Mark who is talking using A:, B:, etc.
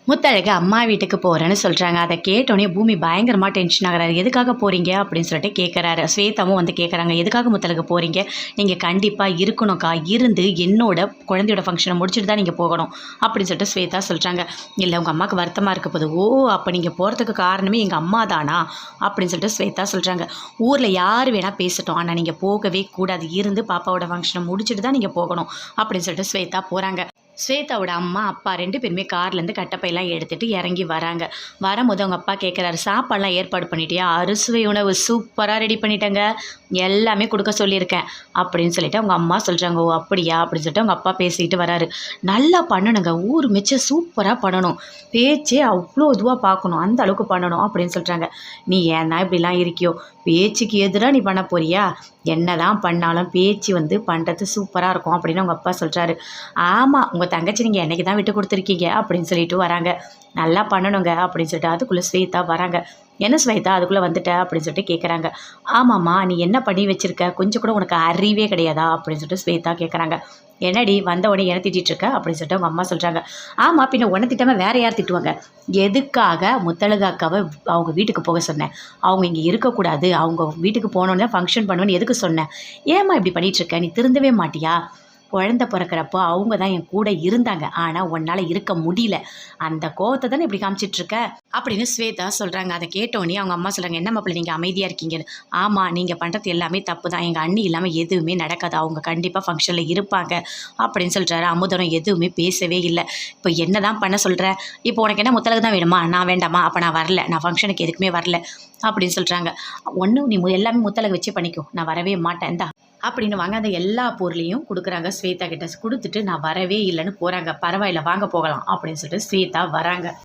A: முத்தழகு அம்மா வீட்டுக்கு போகிறேன்னு சொல்கிறாங்க. அதை கேட்டோடனே பூமி பயங்கரமாக டென்ஷன் ஆகிறாரு. எதுக்காக போகிறீங்க அப்படின்னு சொல்லிட்டு கேட்குறாரு. ஸ்வேதாவும் வந்து கேட்குறாங்க, எதுக்காக முத்தழகு போகிறீங்க? நீங்கள் கண்டிப்பாக இருக்கணும்க்கா, இருந்து என்னோட குழந்தையோட ஃபங்க்ஷனை முடிச்சுட்டு தான் நீங்கள் போகணும் அப்படின்னு சொல்லிட்டு ஸ்வேதா சொல்கிறாங்க. இல்லை உங்கள் அம்மாவுக்கு வருத்தமாக இருக்க போது. ஓ, அப்போ நீங்கள் போகிறதுக்கு காரணமே எங்கள் அம்மா தானா அப்படின்னு சொல்லிட்டு ஸ்வேதா சொல்கிறாங்க. ஊரில் யார் வேணால் பேசட்டும், ஆனால் நீங்கள் போகவே கூடாது, இருந்து பாப்பாவோட ஃபங்க்ஷனை முடிச்சுட்டு தான் நீங்கள் போகணும் அப்படின்னு சொல்லிட்டு ஸ்வேதா போகிறாங்க. ஸ்வேதாவோட அம்மா அப்பா 2 பேருமே கார்லேருந்து கட்டப்பையெல்லாம் எடுத்துகிட்டு இறங்கி வராங்க. வரும்போது அவங்க அப்பா கேட்குறாரு, சாப்பாடெலாம் ஏற்பாடு பண்ணிட்டியா? அறுசுவை உணவு சூப்பராக ரெடி பண்ணிட்டேங்க, எல்லாமே கொடுக்க சொல்லியிருக்கேன் அப்படின்னு சொல்லிட்டு அவங்க அம்மா சொல்கிறாங்க. ஓ அப்படியா அப்படின்னு சொல்லிட்டு அவங்க அப்பா பேசிக்கிட்டு வராரு. நல்லா பண்ணணுங்க, ஊர் மிச்சம் சூப்பராக பண்ணணும், பேச்சே அவ்வளோ இதுவாக பார்க்கணும், அந்த அளவுக்கு பண்ணணும் அப்படின்னு சொல்கிறாங்க. நீ ஏன்னா இப்படிலாம் இருக்கியோ, பேச்சுக்கு எதிராக நீ பண்ண போறியா? என்ன தான் பண்ணாலும் பேச்சு வந்து பண்ணுறது சூப்பராக இருக்கும் அப்படின்னு அவங்க அப்பா சொல்கிறாரு. ஆமாம், உங்கள் தங்கச்சி நீங்கள் என்னைக்கு தான் விட்டு கொடுத்துருக்கீங்க அப்படின்னு சொல்லிட்டு வராங்க. நல்லா பண்ணணுங்க அப்படின்னு சொல்லிட்டு அதுக்குள்ளே ஸ்வேதா வராங்க. என்ன ஸ்வேதா அதுக்குள்ளே வந்துட்ட அப்படின்னு சொல்லிட்டு கேட்குறாங்க. ஆமாம்மா, நீ என்ன பண்ணி வச்சுருக்க, கொஞ்சம் கூட உனக்கு அறிவே கிடையாதா அப்படின்னு சொல்லிட்டு ஸ்வேதா கேட்குறாங்க. என்னடி வந்த உடனே என்ன திட்டிகிட்டு இருக்க அப்படின்னு சொல்லிட்டு அவங்க அம்மா சொல்கிறாங்க. ஆமாம், பின்ன உன்னை திட்டாமல் வேறு யார் திட்டுவாங்க? எதுக்காக முத்தழகு அக்காவை அவங்க வீட்டுக்கு போக சொன்னேன்? அவங்க இங்கே இருக்கக்கூடாது, அவங்க வீட்டுக்கு போனோன்னே ஃபங்க்ஷன் பண்ணுவேன்னு எதுக்கு சொன்னேன்? ஏம்மா இப்படி பண்ணிகிட்ருக்க? நீ திருந்தவே மாட்டியா? குழந்தை பிறக்கிறப்போ அவங்க தான் என் கூட இருந்தாங்க, ஆனால் உன்னால் இருக்க முடியல, அந்த கோவத்தை தானே இப்படி காமிச்சிட்ருக்க அப்படின்னு ஸ்வேதா சொல்கிறாங்க. அதை கேட்டோன்னே அவங்க அம்மா சொல்கிறாங்க, என்ன மாப்பிள்ளை நீங்கள் அமைதியாக இருக்கீங்கன்னு. ஆமாம், நீங்கள் பண்ணுறது எல்லாமே தப்பு தான், எங்கள் அண்ணி இல்லாமல் எதுவுமே நடக்காது, அவங்க கண்டிப்பாக ஃபங்க்ஷனில் இருப்பாங்க அப்படின்னு சொல்கிறாரு. அமுதனம் எதுவுமே பேசவே இல்லை. இப்போ என்ன தான் பண்ண சொல்கிற? இப்போ உனக்கு என்ன முத்தழகு தான் வேணுமா? நான் வேண்டாமா? அப்போ நான் வரல, நான் ஃபங்க்ஷனுக்கு எதுக்குமே வரல அப்படின்னு சொல்கிறாங்க. ஒன்றும் நீ எல்லாமே முத்தழகு வச்சே பண்ணிக்கோ, நான் வரவே மாட்டேன் தான் அப்படின்னு வாங்க. அந்த எல்லா பொருளையும் கொடுக்குறாங்க ஸ்வேதா கிட்ட. கொடுத்துட்டு நான் வரவே இல்லைன்னு போகிறாங்க. பரவாயில்ல வாங்க போகலாம் அப்படின்னு சொல்லிட்டு ஸ்வேதா வராங்க.